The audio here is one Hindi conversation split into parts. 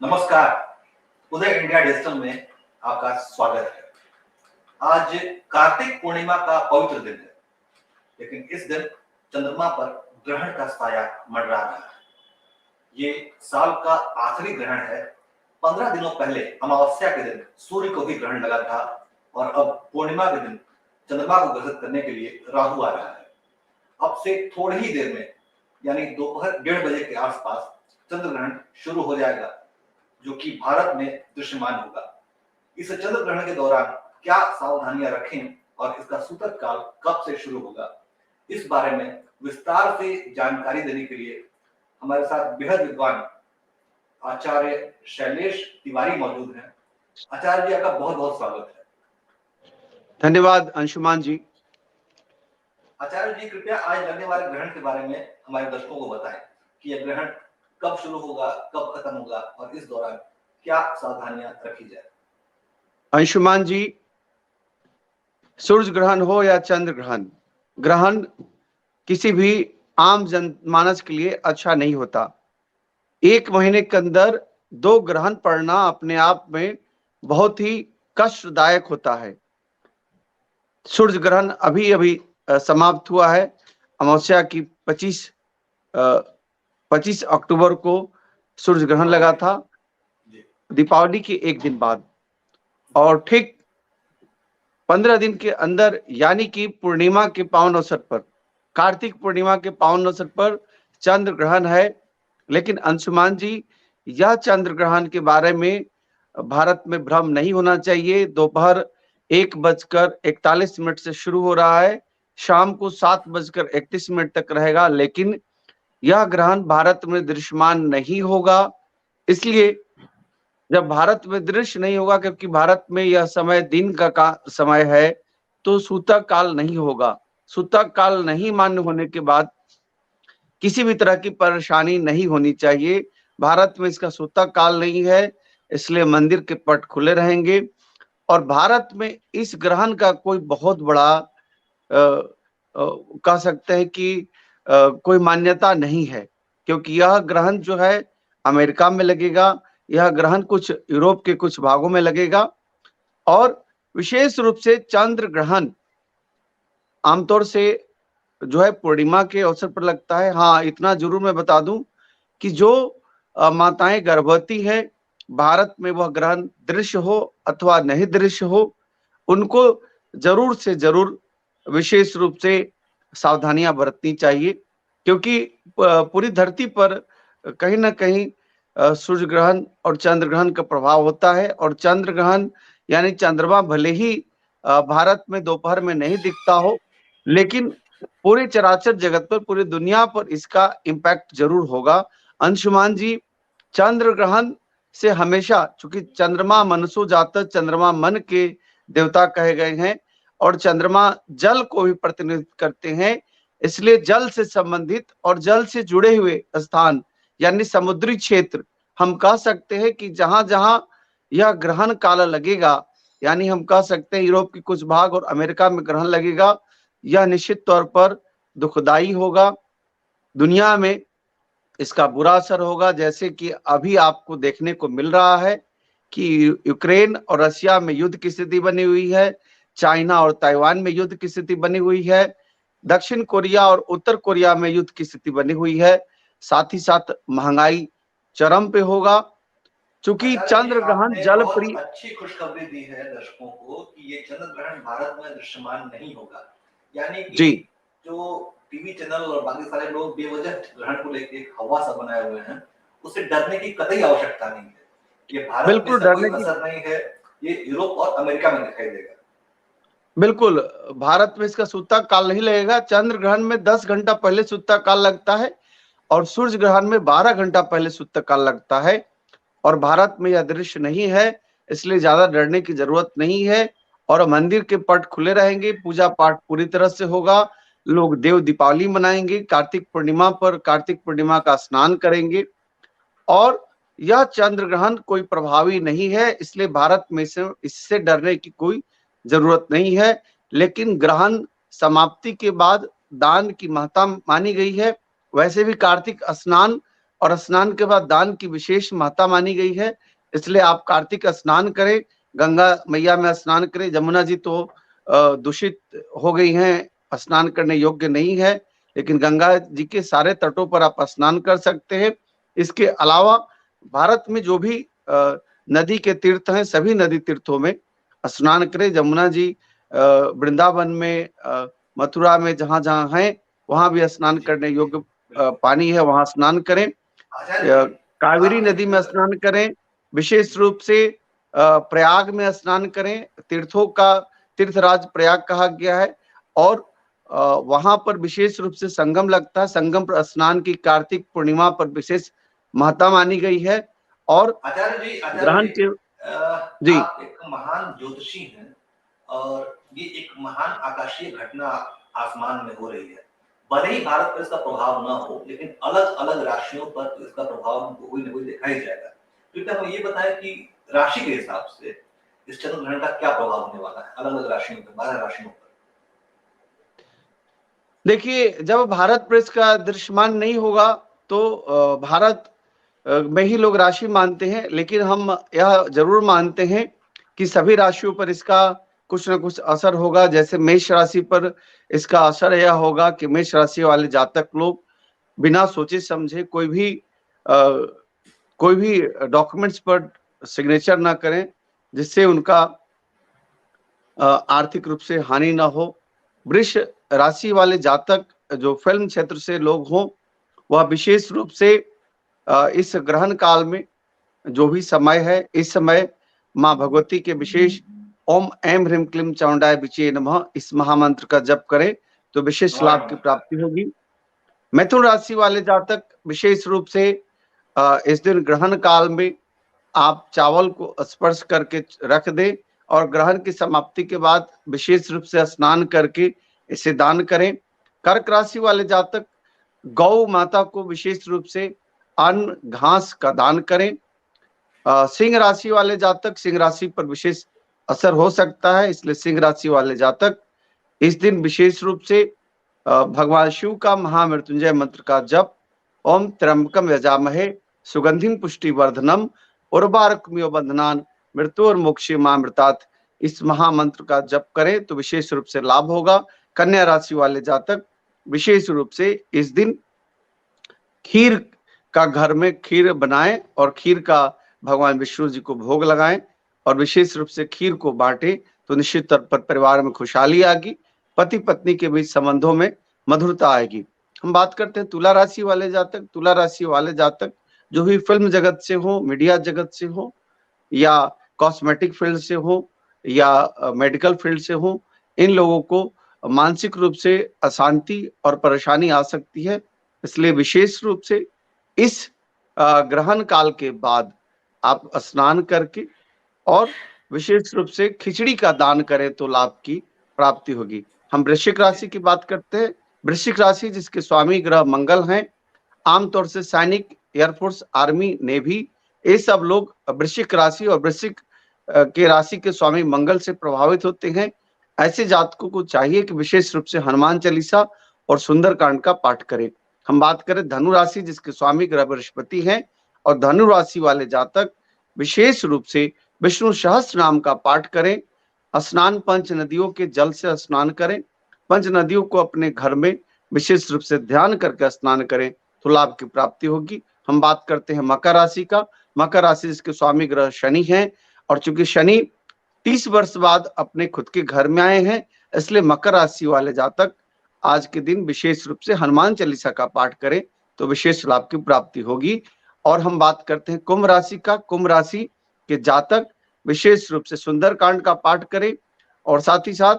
नमस्कार। उदय इंडिया डिजिटल में आपका स्वागत है। आज कार्तिक पूर्णिमा का पवित्र दिन है, लेकिन इस दिन चंद्रमा पर ग्रहण का साया मंडरा रहा है। ये साल का आखिरी ग्रहण है। 15 दिनों पहले अमावस्या के दिन सूर्य को भी ग्रहण लगा था और अब पूर्णिमा के दिन चंद्रमा को ग्रसित करने के लिए राहु आ रहा है। अब से थोड़ी ही देर में यानी दोपहर 1:30 बजे के आसपास चंद्र ग्रहण शुरू हो जाएगा, जो कि भारत में दृश्यमान होगा। इस चंद्र ग्रहण के दौरान क्या सावधानियां रखें और इसका सूतक काल कब से शुरू होगा, इस बारे में विस्तार से जानकारी देने के लिए हमारे साथ बेहद विद्वान आचार्य शैलेश तिवारी मौजूद हैं। आचार्य जी, आपका बहुत बहुत स्वागत है। धन्यवाद अंशुमान जी। आचार्य जी, कृपया आज लगने वाले ग्रहण के बारे में हमारे दर्शकों को बताएं कि यह ग्रहण कब शुरू होगा, कब खत्म होगा और इस दौरान क्या सावधानियां रखी जाए। अंशुमान जी, सूर्य ग्रहण हो या चंद्र ग्रहण, ग्रहण किसी भी आम जनमानस के लिए अच्छा नहीं होता। एक महीने के अंदर 2 ग्रहण पड़ना अपने आप में बहुत ही कष्टदायक होता है। सूर्य ग्रहण अभी अभी समाप्त हुआ है। अमावस्या की 25 अक्टूबर को सूर्य ग्रहण लगा था, दीपावली के एक दिन बाद, और ठीक 15 दिन के अंदर यानी कि पूर्णिमा के पावन अवसर पर, कार्तिक पूर्णिमा के पावन अवसर पर चंद्र ग्रहण है। लेकिन अंशुमान जी, यह चंद्र ग्रहण के बारे में भारत में भ्रम नहीं होना चाहिए। दोपहर 1:41 से शुरू हो रहा है, शाम को 7:31 तक रहेगा, लेकिन यह ग्रहण भारत में दृश्यमान नहीं होगा। इसलिए जब भारत में दृश्य नहीं होगा, क्योंकि भारत में यह समय दिन का समय है, तो सूतक काल नहीं होगा। सूतक काल नहीं मान्य होने के बाद किसी भी तरह की परेशानी नहीं होनी चाहिए। भारत में इसका सूतक काल नहीं है, इसलिए मंदिर के पट खुले रहेंगे। और भारत में इस ग्रहण का कोई बहुत बड़ा कह सकते हैं कि कोई मान्यता नहीं है, क्योंकि यह ग्रहण जो है अमेरिका में लगेगा, यह ग्रहण कुछ यूरोप के कुछ भागों में लगेगा। और विशेष रूप से चंद्र ग्रहण आमतौर से जो है पूर्णिमा के अवसर पर लगता है। हाँ, इतना जरूर मैं बता दूं कि जो माताएं गर्भवती है, भारत में वह ग्रहण दृश्य हो अथवा नहीं दृश्य हो, उनको जरूर से जरूर विशेष रूप से सावधानियां बरतनी चाहिए, क्योंकि पूरी धरती पर कहीं ना कहीं सूर्य ग्रहण और चंद्र ग्रहण का प्रभाव होता है। और चंद्र ग्रहण यानी चंद्रमा भले ही भारत में दोपहर में नहीं दिखता हो, लेकिन पूरे चराचर जगत पर, पूरी दुनिया पर इसका इम्पैक्ट जरूर होगा। अंशुमान जी, चंद्र ग्रहण से हमेशा, चूंकि चंद्रमा मनसो जाता, चंद्रमा मन के देवता कहे गए हैं और चंद्रमा जल को भी प्रतिनिधित्व करते हैं, इसलिए जल से संबंधित और जल से जुड़े हुए स्थान यानी समुद्री क्षेत्र, हम कह सकते हैं कि जहां जहां यह ग्रहण काल लगेगा, यानी हम कह सकते हैं यूरोप के कुछ भाग और अमेरिका में ग्रहण लगेगा, यह निश्चित तौर पर दुखदाई होगा। दुनिया में इसका बुरा असर होगा, जैसे कि अभी आपको देखने को मिल रहा है कि यूक्रेन और रशिया में युद्ध की स्थिति बनी हुई है, चाइना और ताइवान में युद्ध की स्थिति बनी हुई है, दक्षिण कोरिया और उत्तर कोरिया में युद्ध की स्थिति बनी हुई है। साथ ही साथ महंगाई चरम पे होगा, चूंकि चंद्र ग्रहण जल प्रिय। अच्छी खुशखबरी दी है दर्शकों को कि ये चंद्र ग्रहण भारत में दृश्यमान नहीं होगा, यानी कि जी, जो टीवी चैनल और बाकी सारे लोग बेवजह ग्रहण को लेकर हवा सा बनाए हुए हैं, उससे डरने की कतई आवश्यकता नहीं है। ये भारत में बिल्कुल इसका कोई डरने की, असर नहीं है, ये यूरोप और अमेरिका में दिखाई देगा। बिल्कुल भारत में इसका सूतक काल नहीं लगेगा। चंद्र ग्रहण में 10 घंटा पहले सूतक काल लगता है और सूर्य ग्रहण में 12 घंटा पहले सूतक काल लगता है, और भारत में यह दृश्य नहीं है, इसलिए ज्यादा डरने की जरूरत नहीं है। और मंदिर के पट खुले रहेंगे, पूजा पाठ पूरी तरह से होगा, लोग देव दीपावली मनाएंगे, कार्तिक पूर्णिमा पर कार्तिक पूर्णिमा का स्नान करेंगे। और यह चंद्र ग्रहण कोई प्रभावी नहीं है, इसलिए भारत में से इससे डरने की कोई जरूरत नहीं है। लेकिन ग्रहण समाप्ति के बाद दान की महत्ता मानी गई है। वैसे भी कार्तिक स्नान और स्नान के बाद दान की विशेष महत्ता मानी गई है। इसलिए आप कार्तिक स्नान करें, गंगा मैया में स्नान करें। जमुना जी तो दूषित हो गई हैं, स्नान करने योग्य नहीं है, लेकिन गंगा जी के सारे तटों पर आप स्नान कर सकते हैं। इसके अलावा भारत में जो भी नदी के तीर्थ हैं, सभी नदी तीर्थों में स्नान करें। जमुना जी वृंदावन में, मथुरा में, जहां जहां हैं वहां भी स्नान करने योग्य पानी है, वहां स्नान करें। आचार्य जी, कावेरी आप नदी में एक स्नान करें। विशेष रूप से प्रयाग में स्नान करें। तीर्थों का तीर्थराज प्रयाग कहा गया है, और वहां पर विशेष रूप से संगम लगता है। संगम पर स्नान की कार्तिक पूर्णिमा पर विशेष महत्ता मानी गई है। और आचार्य ग्रहण जी, के जी आप एक महान ज्योतिषी हैं और ये एक महान आकाशीय घटना आसमान में हो रही है। भले ही भारत पर इसका प्रभाव न हो, लेकिन अलग अलग राशियों पर तो इसका प्रभाव कोई न कोई देखा ही जाएगा। तो हमें ये बताएं कि राशि के हिसाब से इस चंद्र ग्रहण का क्या प्रभाव होने वाला है अलग अलग राशियों पर, 12 राशियों पर। देखिए, जब भारत पर इसका दृश्यमान नहीं होगा तो भारत में ही लोग राशि मानते हैं, लेकिन हम यह जरूर मानते हैं कि सभी राशियों पर इसका कुछ न कुछ असर होगा। जैसे मेष राशि पर इसका असर यह होगा कि मेष राशि वाले जातक लोग बिना सोचे समझे कोई भी डॉक्यूमेंट्स पर सिग्नेचर ना करें, जिससे उनका आर्थिक रूप से हानि ना हो। वृष राशि वाले जातक जो फिल्म क्षेत्र से लोग हों, वह विशेष रूप से इस ग्रहण काल में जो भी समय है, इस समय माँ भगवती के विशेष ओम ऐं ह्रीं क्लीं चामुंडाय विचे नमः इस महामंत्र का जप करें तो विशेष लाभ की प्राप्ति होगी। मिथुन राशि वाले जातक विशेष रूप से इस दिन ग्रहण काल में आप चावल को स्पर्श करके रख दें, और ग्रहण की समाप्ति के बाद विशेष रूप से स्नान करके इसे दान करें। कर्क राशि वाले जातक गौ माता को विशेष रूप से अन्न घास का दान करें। सिंह राशि वाले जातक, सिंह राशि पर विशेष असर हो सकता है, इसलिए सिंह राशि वाले जातक इस दिन विशेष रूप से भगवान शिव का महामृत्युंजय मंत्र का जप, ओम त्र्यंबकम यजामहे सुगंधिम पुष्टिवर्धनम उर्वारुकमिव बंधनान मृत्युर्मोक्षमामृतात्, इस महामंत्र का जप करें तो विशेष रूप से लाभ होगा। कन्या राशि वाले जातक विशेष रूप से इस दिन खीर का घर में खीर बनाएं और खीर का भगवान विष्णु जी को भोग लगाएं, और विशेष रूप से खीर को बांटें तो निश्चित तौर पर परिवार में खुशहाली आएगी, पति पत्नी के बीच संबंधों में मधुरता आएगी। हम बात करते हैं तुला राशि वाले जातक। तुला राशि वाले जातक जो भी फिल्म जगत से हो, मीडिया जगत से हो, या कॉस्मेटिक फील्ड से हो, या मेडिकल फील्ड से हो, इन लोगों को मानसिक रूप से अशांति और परेशानी आ सकती है। इसलिए विशेष रूप से इस ग्रहण काल के बाद आप स्नान करके और विशेष रूप से खिचड़ी का दान करें तो लाभ की प्राप्ति होगी। हम वृश्चिक राशि की बात करते हैं। वृश्चिक राशि जिसके स्वामी ग्रह मंगल हैं, आमतौर से सैनिक, एयरफोर्स, आर्मी, नेवी, ये सब लोग वृश्चिक राशि और वृश्चिक के राशि के स्वामी मंगल से प्रभावित होते हैं। ऐसे जातकों को चाहिए कि विशेष रूप से हनुमान चालीसा और सुंदरकांड का पाठ करें। हम बात करें धनु राशि जिसके स्वामी ग्रह बृहस्पति हैं, और धनु राशि वाले जातक विशेष रूप से विष्णु सहस्त्र नाम का पाठ करें। स्नान पंच नदियों के जल से स्नान करें। पंच नदियों को अपने घर में विशेष रूप से ध्यान करके स्नान करें तो लाभ की प्राप्ति होगी। हम बात करते हैं मकर राशि का। मकर राशि जिसके स्वामी ग्रह शनि हैं, और चूंकि शनि 30 वर्ष बाद अपने खुद के घर में आए हैं, इसलिए मकर राशि वाले जातक आज के दिन विशेष रूप से हनुमान चालीसा का पाठ करें तो विशेष लाभ की प्राप्ति होगी। और हम बात करते हैं कुंभ राशि का। कुंभ राशि के जातक विशेष रूप से सुंदरकांड का पाठ करें, और साथ ही साथ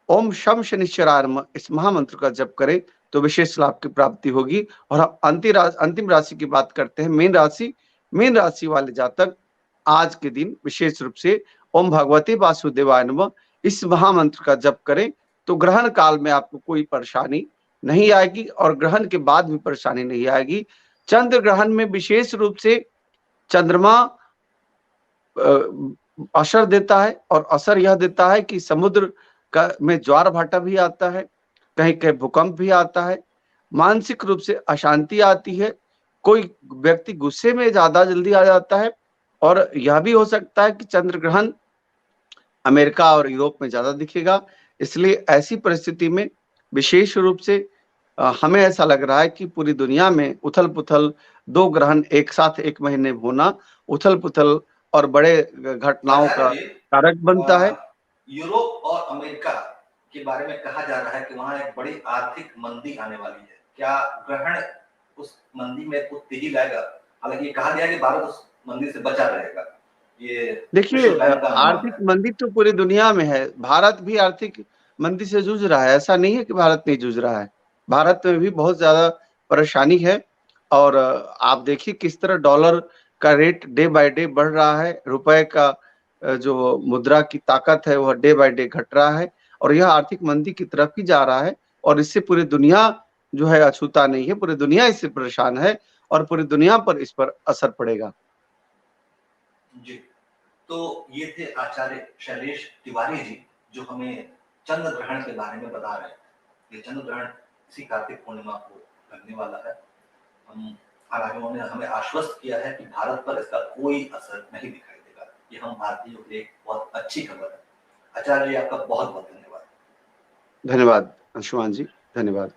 ओम शम शनिश्चराय नमः इस महामंत्र का जप करें तो विशेष लाभ की प्राप्ति होगी। और हम अंतिम राशि की बात करते हैं मीन राशि। मीन राशि वाले जातक आज के दिन विशेष रूप से ओम भगवते वासुदेवाय नमः इस महामंत्र का जप करें तो ग्रहण काल में आपको कोई परेशानी नहीं आएगी, और ग्रहण के बाद भी परेशानी नहीं आएगी। चंद्र ग्रहण में विशेष रूप से चंद्रमा असर देता है, और असर यह देता है कि समुद्र का में ज्वार भाटा भी आता है, कहीं कहीं भूकंप भी आता है, मानसिक रूप से अशांति आती है, कोई व्यक्ति गुस्से में ज्यादा जल्दी आ जाता है, और यह भी हो सकता है कि चंद्र ग्रहण अमेरिका और यूरोप में ज्यादा दिखेगा। इसलिए ऐसी परिस्थिति में विशेष रूप से हमें ऐसा लग रहा है कि पूरी दुनिया में उथल-पुथल, 2 ग्रहण एक साथ 1 महीने में होना उथल-पुथल और बड़े घटनाओं का आचार्य जी, कारक बनता है। यूरोप और अमेरिका के बारे में कहा जा रहा है कि वहां एक बड़ी आर्थिक मंदी आने वाली है। क्या ग्रहण उस मंदी में कुछ तेजी लाएगा? हालांकि ये कहा गया है कि भारत उस मंदी से बचा रहेगा। ये देखिए, विश्व बैंक का अनुमान आर्थिक है। मंदी तो पूरी दुनिया में है। भारत भी आर्थिक मंदी से जूझ रहा है। ऐसा नहीं है कि भारत नहीं जूझ रहा है। भारत में भी बहुत ज़्यादा परेशानी है, और आप देखिए किस तरह डॉलर का रेट डे बाय डे बढ़ रहा है। रुपए का जो मुद्रा की ताकत है वह डे बाय डे घट रहा है, और यह आर्थिक मंदी की तरफ ही जा रहा है, और इससे पूरी दुनिया जो है अछूता नहीं है। पूरी दुनिया इससे परेशान है, और पूरी दुनिया पर इस पर असर पड़ेगा। जी, तो ये थे आचार्य शैलेश तिवारी जी, जो हमें चंद्र ग्रहण के बारे में बता रहे हैं। ये चंद्र ग्रहण इसी कार्तिक पूर्णिमा को लगने वाला है। हम हालांकि उन्होंने हमें आश्वस्त किया है कि भारत पर इसका कोई असर नहीं दिखाई देगा। ये हम भारतीयों के लिए एक बहुत अच्छी खबर है। आचार्य जी, आपका बहुत बहुत धन्यवाद। धन्यवाद अंशुमान जी, धन्यवाद।